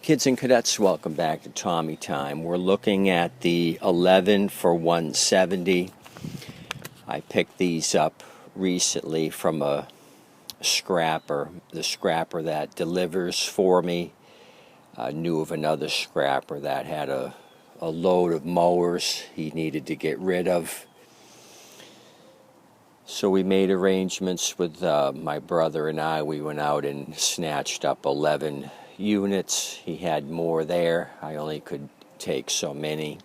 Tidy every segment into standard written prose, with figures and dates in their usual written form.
Kids and cadets, welcome back to Tommy Time. We're looking at the 11 for 170. I picked these up recently from a scrapper. The scrapper that delivers for me knew of another scrapper that had a load of mowers he needed to get rid of. So we made arrangements with my brother and I. We went out and snatched up 11 units. He had more there. I only could take so many.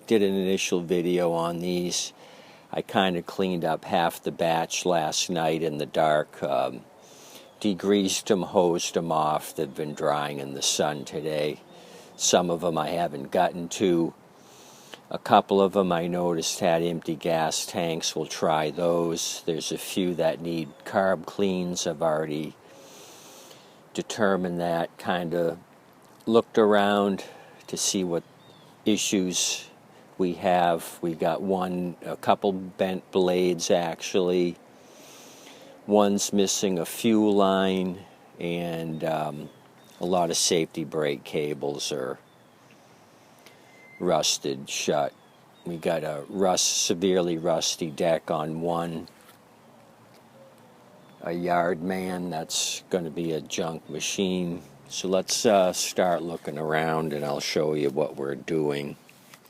Did an initial video on these. I kind of cleaned up half the batch last night in the dark. Degreased them, hosed them off. They've been drying in the sun today. Some of them I haven't gotten to. A couple of them I noticed had empty gas tanks. We'll try those. There's a few that need carb cleans. I've already determined that. Kind of looked around to see what issues we have. We got a couple bent blades actually. One's missing a fuel line, and a lot of safety brake cables are rusted shut. We got a severely rusty deck on one. A yard man, that's going to be a junk machine. So let's start looking around, and I'll show you what we're doing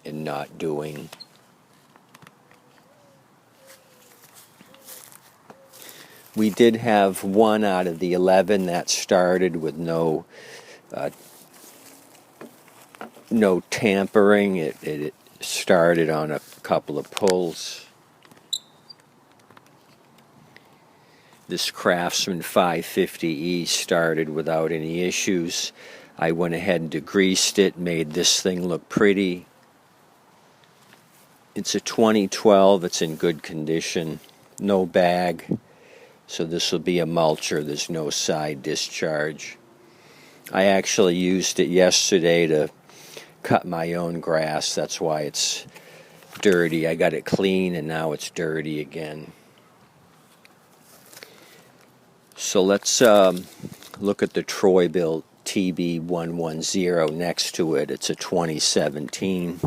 and not doing. We did have one out of the 11 that started with no tampering. It started on a couple of pulls. This Craftsman 550E started without any issues. I went ahead and degreased it, made this thing look pretty. It's a 2012, it's in good condition, no bag, so this will be a mulcher. There's no side discharge. I actually used it yesterday to cut my own grass. That's why it's dirty. I got it clean and now it's dirty again. So let's look at the Troy-built TB110 next to it. It's a 2017.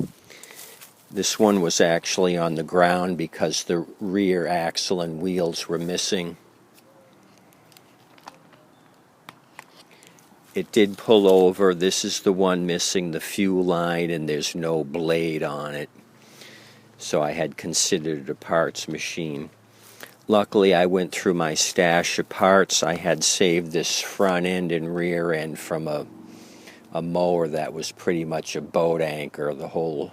This one was actually on the ground because the rear axle and wheels were missing. It did pull over. This is the one missing the fuel line, and there's no blade on it. So I had considered it a parts machine. Luckily, I went through my stash of parts. I had saved this front end and rear end from a mower that was pretty much a boat anchor. The whole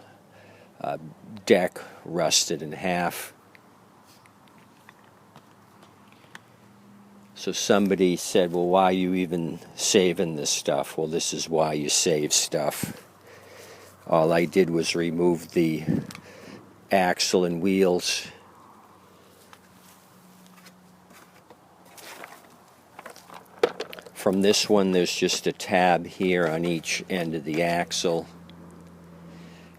deck rusted in half. So somebody said, well, why are you even saving this stuff? Well, this is why you save stuff. All I did was remove the axle and wheels. From this one, there's just a tab here on each end of the axle.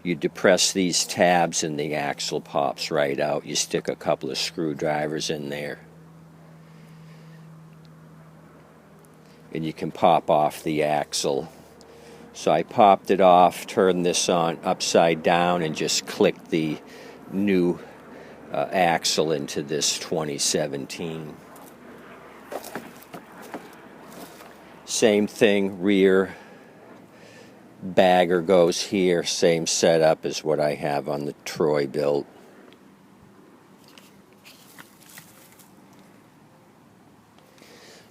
You depress these tabs and the axle pops right out. You stick a couple of screwdrivers in there, and you can pop off the axle. So I popped it off, turned this on upside down, and just clicked the new axle into this 2017. Same thing, rear bagger goes here, same setup as what I have on the Troy built.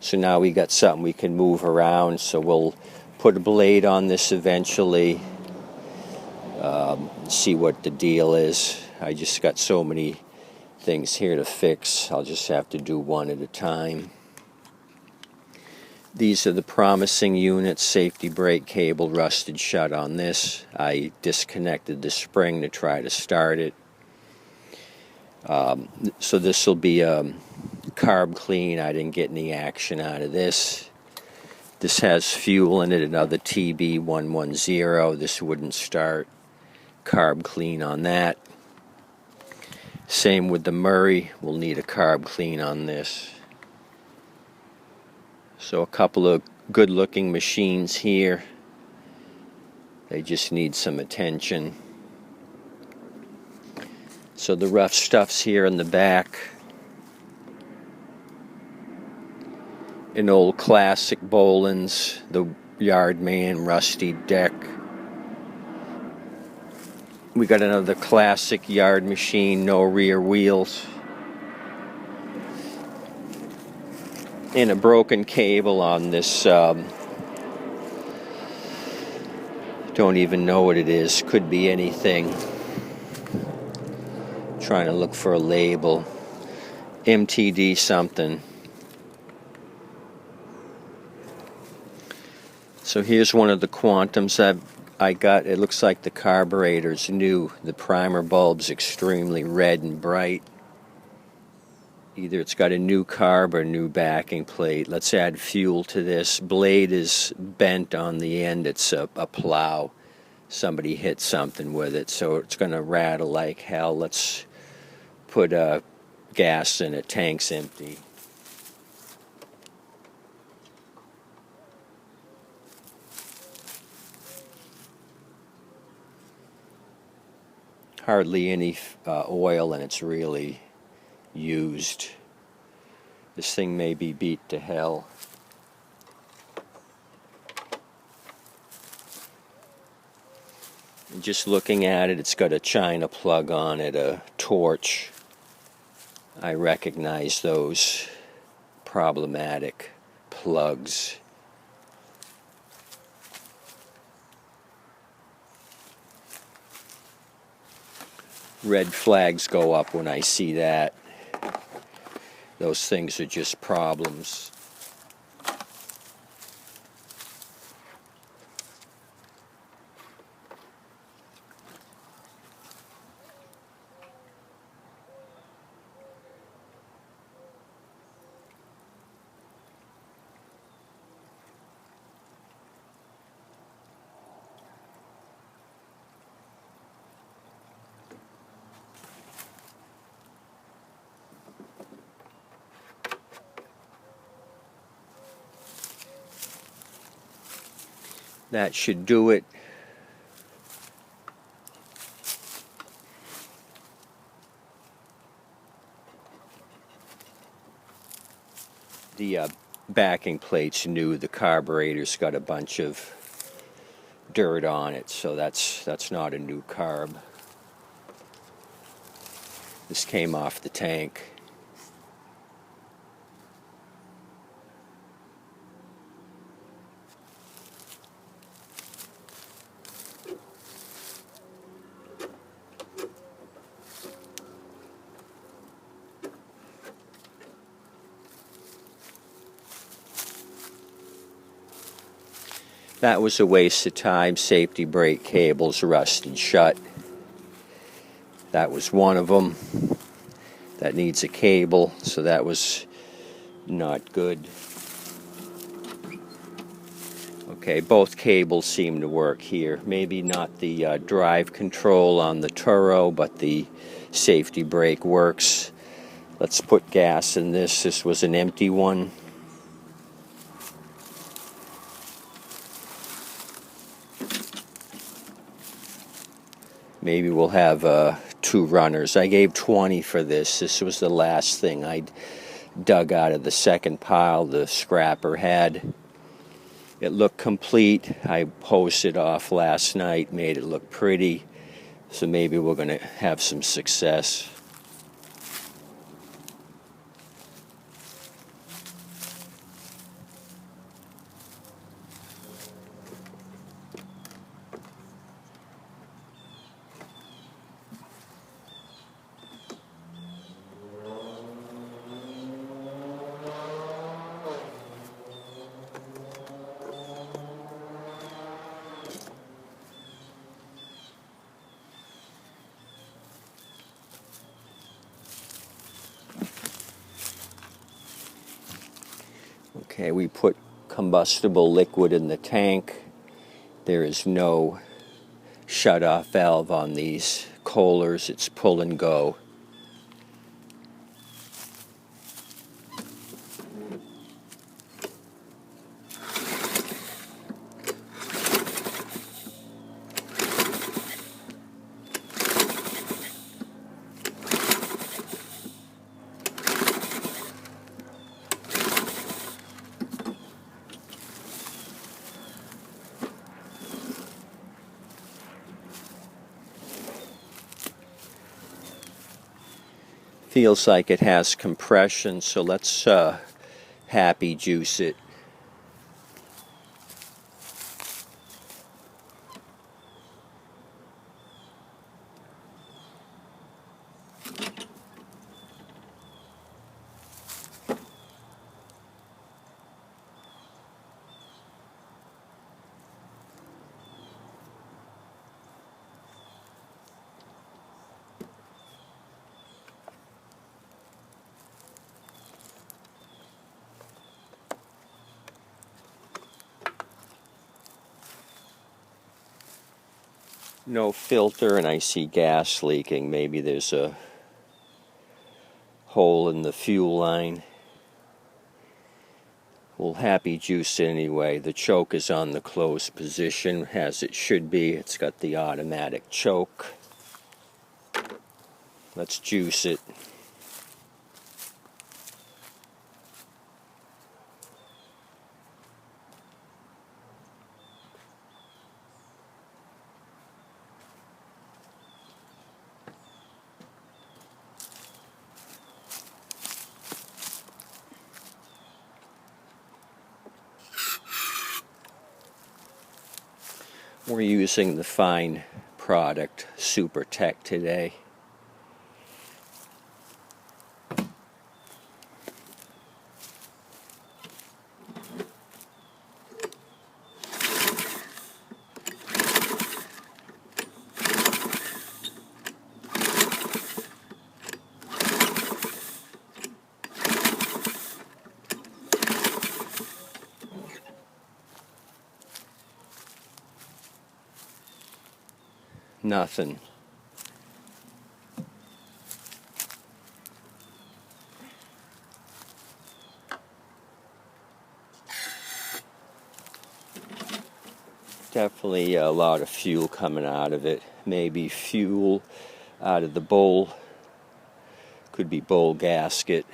So now we got something we can move around, so we'll put a blade on this eventually, see what the deal is. I just got so many things here to fix, I'll just have to do one at a time. These are the promising units. Safety brake cable rusted shut on this. I disconnected the spring to try to start it. So this will be a carb clean. I didn't get any action out of this. This has fuel in it, another TB110. This wouldn't start. Carb clean on that. Same with the Murray. We'll need a carb clean on this. So a couple of good looking machines here. They just need some attention. So the rough stuff's here in the back. An old classic Boland's, the Yardman rusty deck. We got another classic yard machine, no rear wheels. And a broken cable on this, don't even know what it is, could be anything. Trying to look for a label. MTD something. So here's one of the Quantums I got. It looks like the carburetor's new. The primer bulb's extremely red and bright. Either it's got a new carb or a new backing plate. Let's add fuel to this. Blade is bent on the end. It's a plow. Somebody hit something with it, so it's going to rattle like hell. Let's put gas in it. Tank's empty. Hardly any oil, and it's really used. This thing may be beat to hell. And just looking at it, it's got a China plug on it, a torch. I recognize those problematic plugs. Red flags go up when I see that. Those things are just problems. That should do it. The backing plate's new. The carburetor's got a bunch of dirt on it, so that's not a new carb. This came off the tank. That was a waste of time. Safety brake cables rusted shut. That was one of them. That needs a cable, so that was not good. Okay, both cables seem to work here. Maybe not the drive control on the Turo, but the safety brake works. Let's put gas in this. This was an empty one. Maybe we'll have 2 runners. I gave 20 for this. This was the last thing I dug out of the second pile the scrapper had. It looked complete. I hosed it off last night, made it look pretty. So maybe we're going to have some success. Okay, we put combustible liquid in the tank. There is no shut-off valve on these Kohlers. It's pull and go. Feels like it has compression, so let's happy juice it. No filter, and I see gas leaking. Maybe there's a hole in the fuel line. We'll happy juice it anyway. The choke is on the closed position as it should be. It's got the automatic choke. Let's juice it. We're using the fine product Super Tech today. Nothing. Definitely a lot of fuel coming out of it. Maybe fuel out of the bowl. Could be bowl gasket.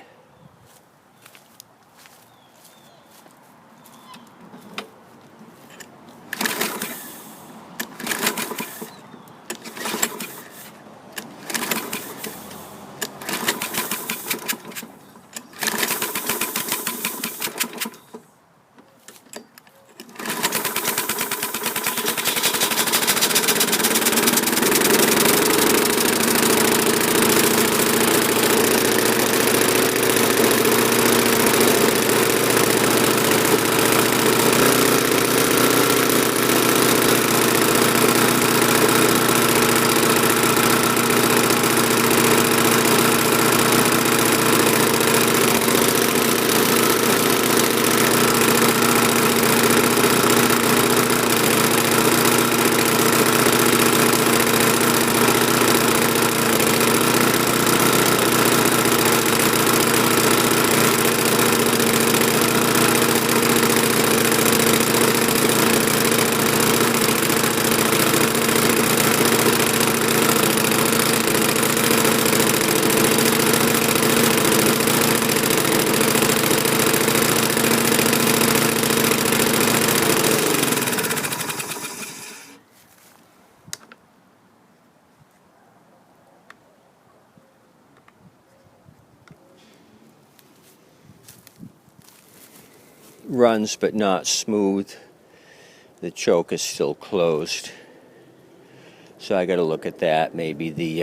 Runs but not smooth. The choke is still closed. So I got to look at that. Maybe the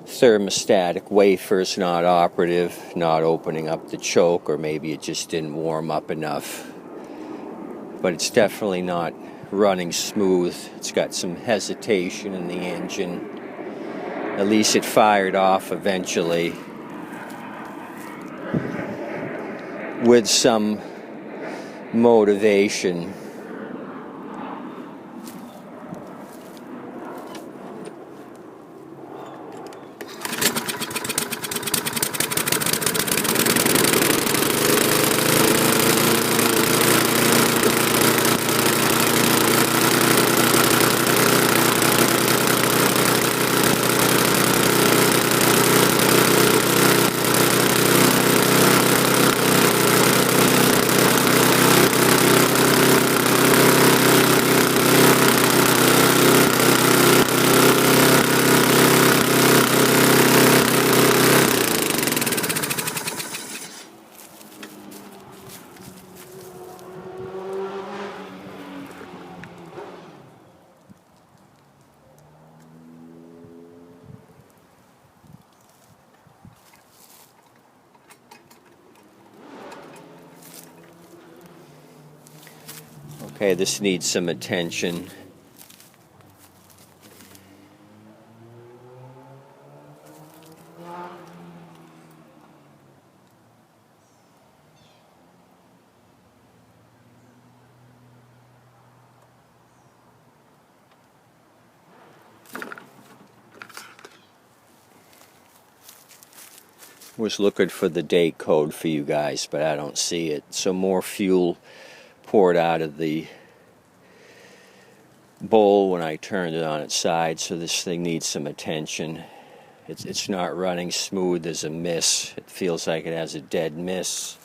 thermostatic wafer's not operative, not opening up the choke, or maybe it just didn't warm up enough. But it's definitely not running smooth. It's got some hesitation in the engine. At least it fired off eventually with some motivation. Okay, this needs some attention. Was looking for the date code for you guys, but I don't see it. So more fuel poured out of the bowl when I turned it on its side, so this thing needs some attention. It's not running smooth. There's a miss. It feels like it has a dead miss.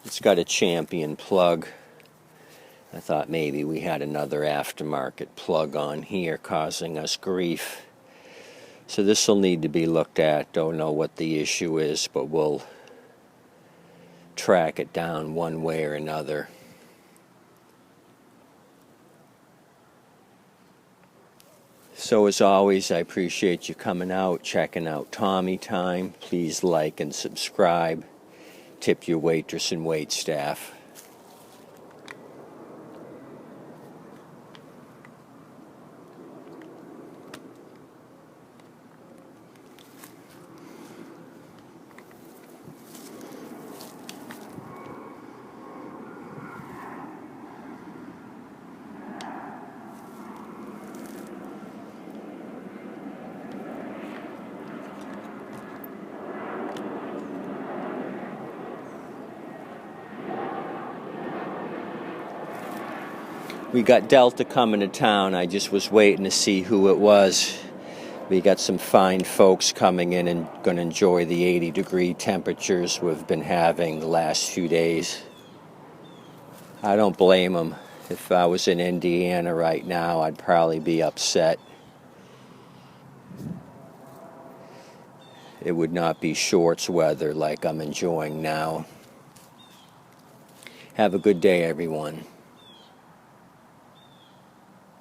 It's got a champion plug. I thought maybe we had another aftermarket plug on here causing us grief. So this will need to be looked at. Don't know what the issue is, but we'll track it down one way or another. So as always, I appreciate you coming out, checking out Tommy Time. Please like and subscribe. Tip your waitress and wait staff. We got Delta coming to town. I just was waiting to see who it was. We got some fine folks coming in and going to enjoy the 80-degree temperatures we've been having the last few days. I don't blame them. If I was in Indiana right now, I'd probably be upset. It would not be shorts weather like I'm enjoying now. Have a good day, everyone.